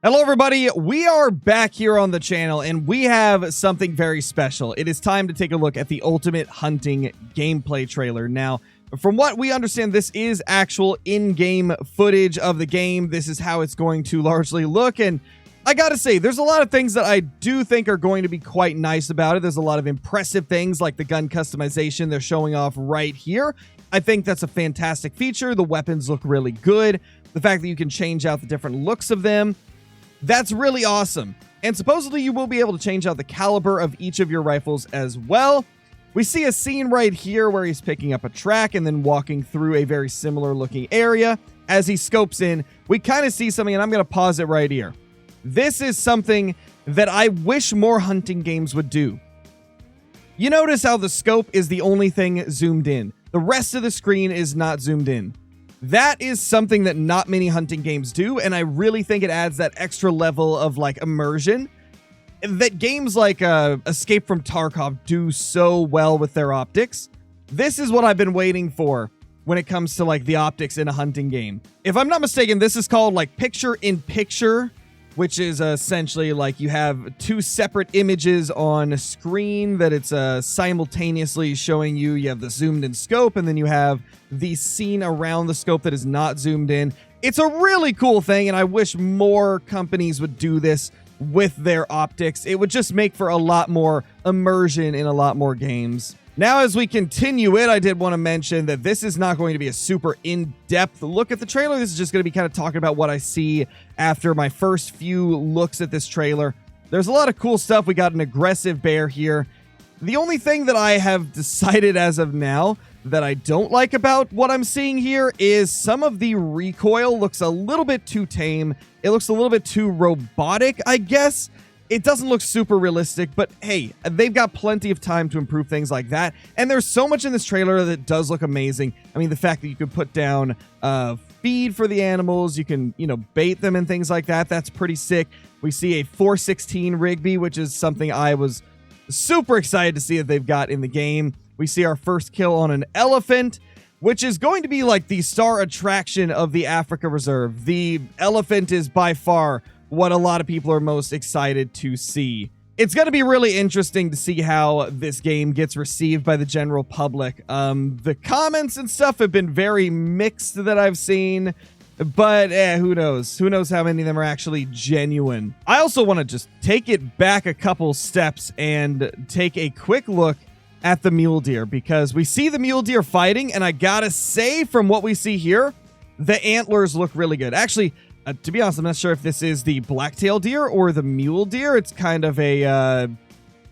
Hello everybody, we are back here on the channel and we have something very special. It is time to take a look at the Ultimate Hunting gameplay trailer. Now, from what we understand, this is actual in-game footage of the game. This is how it's going to largely look, and I gotta say, there's a lot of things that I do think are going to be quite nice about it. There's a lot of impressive things like the gun customization they're showing off right here. I think that's a fantastic feature. The weapons look really good. The fact that you can change out the different looks of them, that's really awesome. And supposedly you will be able to change out the caliber of each of your rifles as well. We see a scene right here where he's picking up a track and then walking through a very similar looking area. As he scopes in, we kind of see something, and I'm going to pause it right here. This is something that I wish more hunting games would do. You notice how the scope is the only thing zoomed in. The rest of the screen is not zoomed in. That is something that not many hunting games do, and I really think it adds that extra level of like immersion that games like Escape from Tarkov do so well with their optics. This is what I've been waiting for when it comes to like the optics in a hunting game. If I'm not mistaken, this is called like picture-in-picture, which is essentially like you have two separate images on a screen that it's simultaneously showing you. You have the zoomed in scope, and then you have the scene around the scope that is not zoomed in. It's a really cool thing, and I wish more companies would do this with their optics. It would just make for a lot more immersion in a lot more games. Now, as we continue it, I did want to mention that this is not going to be a super in-depth look at the trailer. This is just going to be kind of talking about what I see after my first few looks at this trailer. There's a lot of cool stuff. We got an aggressive bear here. The only thing that I have decided as of now that I don't like about what I'm seeing here is some of the recoil looks a little bit too tame. It looks a little bit too robotic, I guess. It doesn't look super realistic, but hey, they've got plenty of time to improve things like that. And there's so much in this trailer that does look amazing. I mean, the fact that you could put down feed for the animals, you can, bait them and things like that. That's pretty sick. We see a 416 Rigby, which is something I was super excited to see that they've got in the game. We see our first kill on an elephant, which is going to be like the star attraction of the Africa Reserve. The elephant is by far what a lot of people are most excited to see. It's going to be really interesting to see how this game gets received by the general public. The comments and stuff have been very mixed that I've seen, but who knows? Who knows how many of them are actually genuine? I also want to just take it back a couple steps and take a quick look at the mule deer, because we see the mule deer fighting, and I gotta say, from what we see here, the antlers look really good. Actually, to be honest, I'm not sure if this is the black-tailed deer or the mule deer. It's kind of a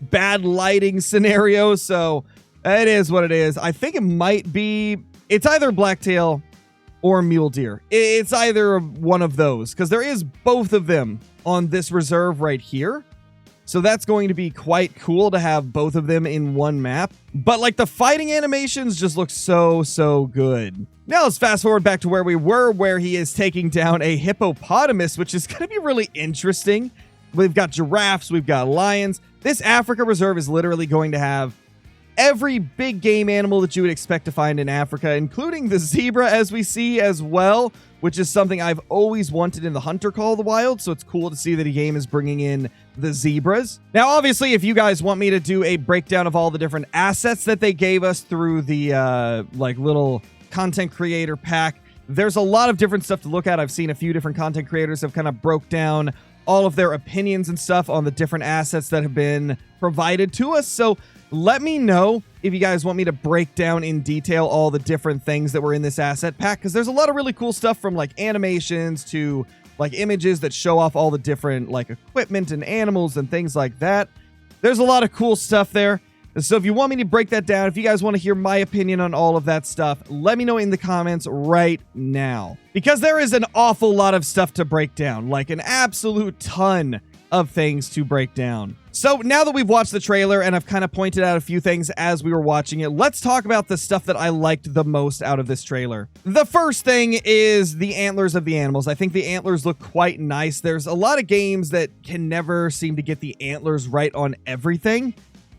bad lighting scenario, so it is what it is. I think it might be... It's either blacktail or mule deer. It's either one of those, because there is both of them on this reserve right here. So that's going to be quite cool to have both of them in one map. But like the fighting animations just look so good. Now let's fast forward back to where we were, where he is taking down a hippopotamus, which is going to be really interesting. We've got giraffes, we've got lions. This Africa Reserve is literally going to have every big game animal that you would expect to find in Africa, including the zebra, as we see as well, which is something I've always wanted in the Hunter Call of the Wild, so it's cool to see that a game is bringing in the zebras. Now, obviously, if you guys want me to do a breakdown of all the different assets that they gave us through the little content creator pack, there's a lot of different stuff to look at. I've seen a few different content creators have kind of broke down all of their opinions and stuff on the different assets that have been provided to us, so let me know if you guys want me to break down in detail all the different things that were in this asset pack, because there's a lot of really cool stuff, from like animations to like images that show off all the different like equipment and animals and things like that. There's a lot of cool stuff there. So if you want me to break that down, if you guys want to hear my opinion on all of that stuff, let me know in the comments right now, because there is an awful lot of stuff to break down, like an absolute ton of things to break down. So now that we've watched the trailer and I've kind of pointed out a few things as we were watching it, let's talk about the stuff that I liked the most out of this trailer. The first thing is the antlers of the animals. I think the antlers look quite nice. There's a lot of games that can never seem to get the antlers right on everything.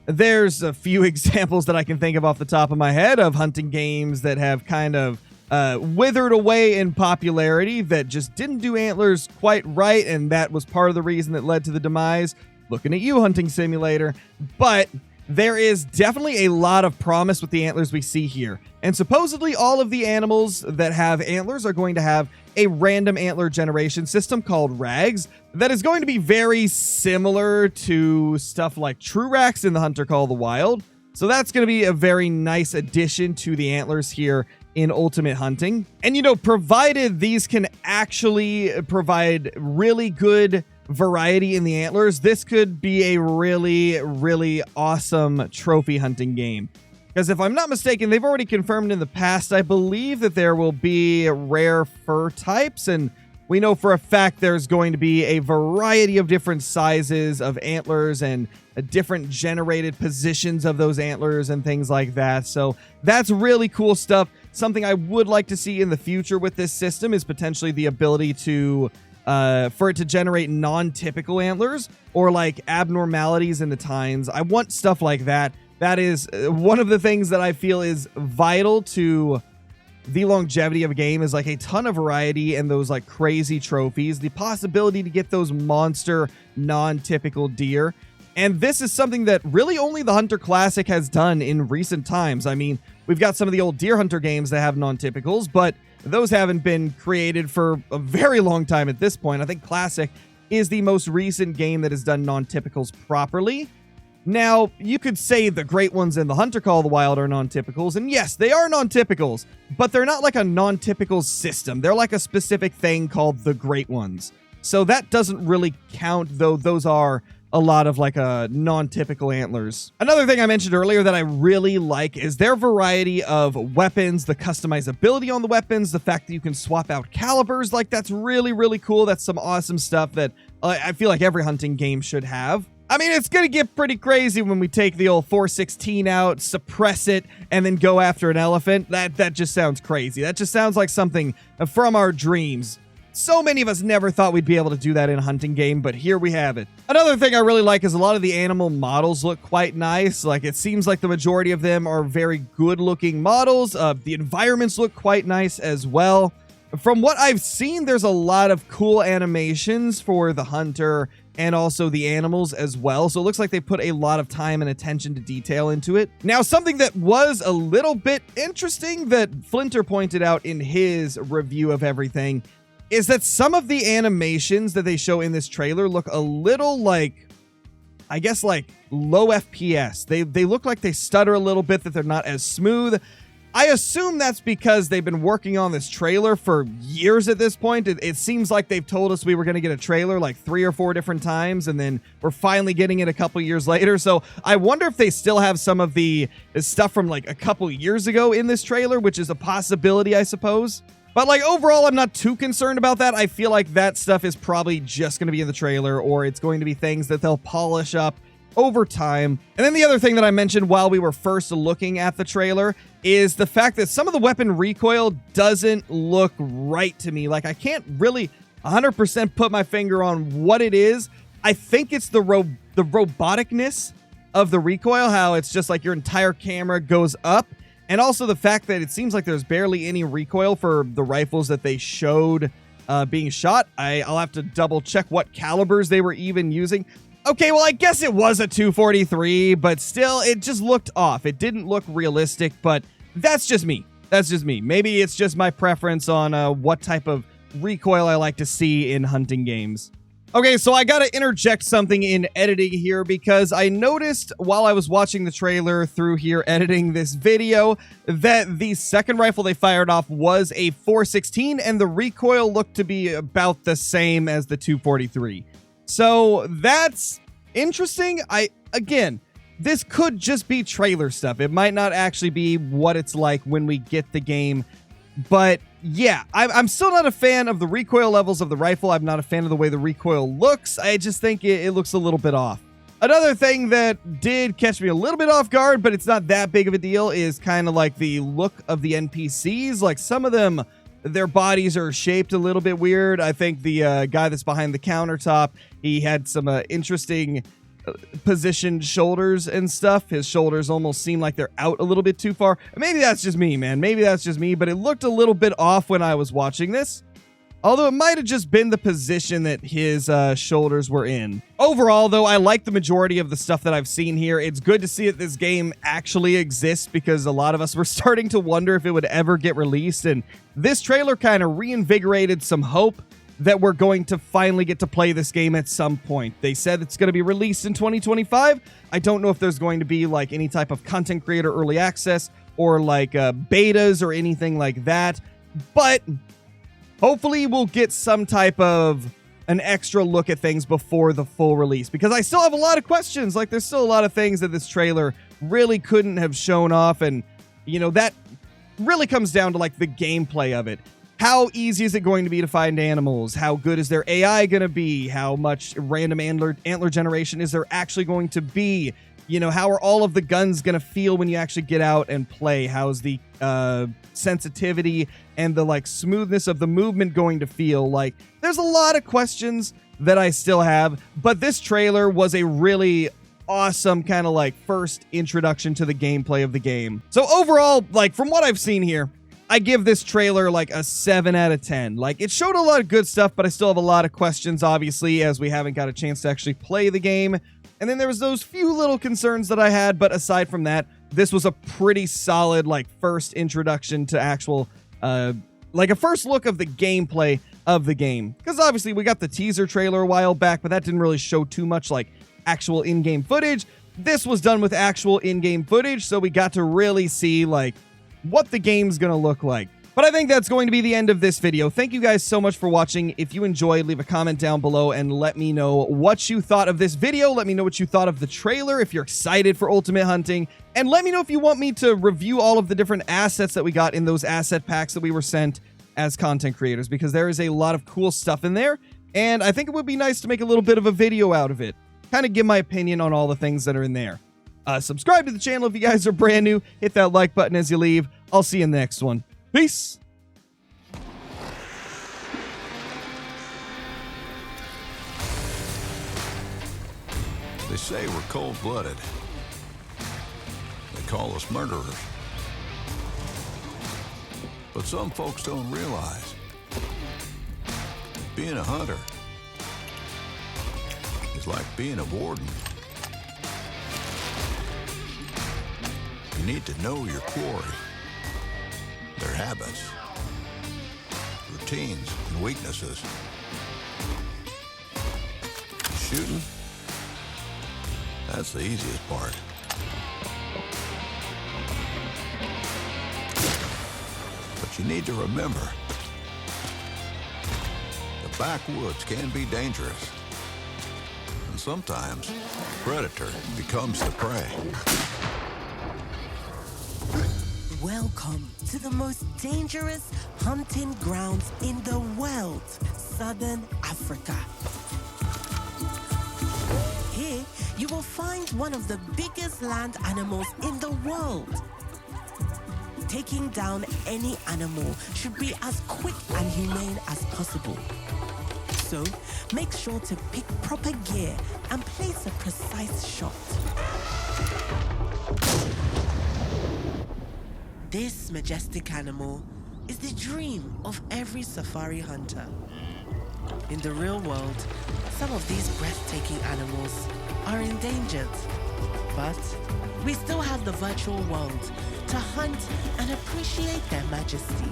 There's a few examples that I can think of off the top of my head of hunting games that have kind of withered away in popularity, that just didn't do antlers quite right, and that was part of the reason that led to the demise. Looking at you, Hunting Simulator. But there is definitely a lot of promise with the antlers we see here. And supposedly all of the animals that have antlers are going to have a random antler generation system called RAGs that is going to be very similar to stuff like True Racks in the Hunter Call of the Wild. So that's going to be a very nice addition to the antlers here in Ultimate Hunting. And, you know, provided these can actually provide really good variety in the antlers, this could be a really, really awesome trophy hunting game. Because if I'm not mistaken, they've already confirmed in the past, I believe, that there will be rare fur types, and we know for a fact there's going to be a variety of different sizes of antlers and different generated positions of those antlers and things like that. So that's really cool stuff. Something I would like to see in the future with this system is potentially the ability to for it to generate non-typical antlers or like abnormalities in the tines. I want stuff like that. That is one of the things that I feel is vital to the longevity of a game, is like a ton of variety and those like crazy trophies, the possibility to get those monster non-typical deer. And this is something that really only the Hunter Classic has done in recent times. I mean, we've got some of the old Deer Hunter games that have non-typicals, but those haven't been created for a very long time at this point. I think Classic is the most recent game that has done non-typicals properly. Now, you could say the great ones in the Hunter Call of the Wild are non-typicals, and yes, they are non-typicals, but they're not like a non-typical system. They're like a specific thing called the great ones. So that doesn't really count, though those are a lot of like non-typical antlers. Another thing I mentioned earlier that I really like is their variety of weapons, the customizability on the weapons, the fact that you can swap out calibers. Like, that's really, really cool. That's some awesome stuff that I feel like every hunting game should have. I mean, it's going to get pretty crazy when we take the old 416 out, suppress it, and then go after an elephant. That just sounds crazy. That just sounds like something from our dreams. So many of us never thought we'd be able to do that in a hunting game, but here we have it. Another thing I really like is a lot of the animal models look quite nice. Like, it seems like the majority of them are very good-looking models. The environments look quite nice as well. From what I've seen, there's a lot of cool animations for the hunter and also the animals as well. So it looks like they put a lot of time and attention to detail into it. Now, something that was a little bit interesting that Flinter pointed out in his review of everything is that some of the animations that they show in this trailer look a little like, I guess, like low FPS. They look like they stutter a little bit, that they're not as smooth. I assume that's because they've been working on this trailer for years at this point. It seems like they've told us we were going to get a trailer like 3 or 4 different times, and then we're finally getting it a couple years later. So I wonder if they still have some of the stuff from like a couple years ago in this trailer, which is a possibility, I suppose. But like overall, I'm not too concerned about that. I feel like that stuff is probably just going to be in the trailer, or it's going to be things that they'll polish up over time. And then the other thing that I mentioned while we were first looking at the trailer is the fact that some of the weapon recoil doesn't look right to me. Like, I can't really 100% put my finger on what it is. I think it's the roboticness of the recoil, how it's just like your entire camera goes up. And also the fact that it seems like there's barely any recoil for the rifles that they showed being shot. I'll have to double check what calibers they were even using. Okay, well, I guess it was a 243, but still, it just looked off. It didn't look realistic, but that's just me. That's just me. Maybe it's just my preference on what type of recoil I like to see in hunting games. Okay, so I gotta interject something in editing here, because I noticed while I was watching the trailer through here editing this video that the second rifle they fired off was a 416, and the recoil looked to be about the same as the 243. So that's interesting. Again, this could just be trailer stuff. It might not actually be what it's like when we get the game. But yeah, I'm still not a fan of the recoil levels of the rifle. I'm not a fan of the way the recoil looks. I just think it looks a little bit off. Another thing that did catch me a little bit off guard, but it's not that big of a deal, is kind of like the look of the NPCs. Like, some of them, their bodies are shaped a little bit weird. I think the guy that's behind the countertop, he had some interesting positioned shoulders and stuff. His shoulders almost seem like they're out a little bit too far. Maybe that's just me, man. Maybe that's just me, but it looked a little bit off when I was watching this. Although it might have just been the position that his shoulders were in. Overall, though, I like the majority of the stuff that I've seen here. It's good to see that this game actually exists because a lot of us were starting to wonder if it would ever get released. And this trailer kind of reinvigorated some hope that we're going to finally get to play this game at some point. They said it's going to be released in 2025. I don't know if there's going to be like any type of content creator early access or like betas or anything like that. But hopefully we'll get some type of an extra look at things before the full release, because I still have a lot of questions. Like, there's still a lot of things that this trailer really couldn't have shown off. And, you know, that really comes down to like the gameplay of it. How easy is it going to be to find animals? How good is their AI going to be? How much random antler generation is there actually going to be? You know, how are all of the guns going to feel when you actually get out and play? How's the sensitivity and the like smoothness of the movement going to feel? Like, there's a lot of questions that I still have, but this trailer was a really awesome kind of like first introduction to the gameplay of the game. So overall, like from what I've seen here, I give this trailer like a 7 out of 10. Like, it showed a lot of good stuff, but I still have a lot of questions, obviously, as we haven't got a chance to actually play the game. And then there was those few little concerns that I had, but aside from that, this was a pretty solid, like, first introduction to actual, like a first look of the gameplay of the game. Because obviously we got the teaser trailer a while back, but that didn't really show too much, like, actual in-game footage. This was done with actual in-game footage, so we got to really see, like, what the game's gonna look like. But I think that's going to be the end of this video. Thank you guys so much for watching. If you enjoyed, leave a comment down below and let me know what you thought of this video. Let me know what you thought of the trailer, if you're excited for Ultimate Hunting, and let me know if you want me to review all of the different assets that we got in those asset packs that we were sent as content creators, because there is a lot of cool stuff in there, and I think it would be nice to make a little bit of a video out of it. Kind of give my opinion on all the things that are in there. Subscribe to the channel if you guys are brand new. Hit that like button as you leave. I'll see you in the next one. Peace. They say we're cold-blooded. They call us murderers. But some folks don't realize being a hunter is like being a warden. You need to know your quarry, their habits, routines, and weaknesses. Shooting, that's the easiest part. But you need to remember, the backwoods can be dangerous. And sometimes, the predator becomes the prey. Welcome to the most dangerous hunting grounds in the world, Southern Africa. Here, you will find one of the biggest land animals in the world. Taking down any animal should be as quick and humane as possible. So, make sure to pick proper gear and place a precise shot. This majestic animal is the dream of every safari hunter. In the real world, some of these breathtaking animals are endangered. But we still have the virtual world to hunt and appreciate their majesty.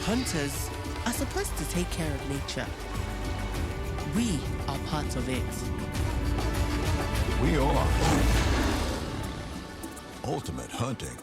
Hunters are supposed to take care of nature. We are part of it. We are. Ultimate Hunting.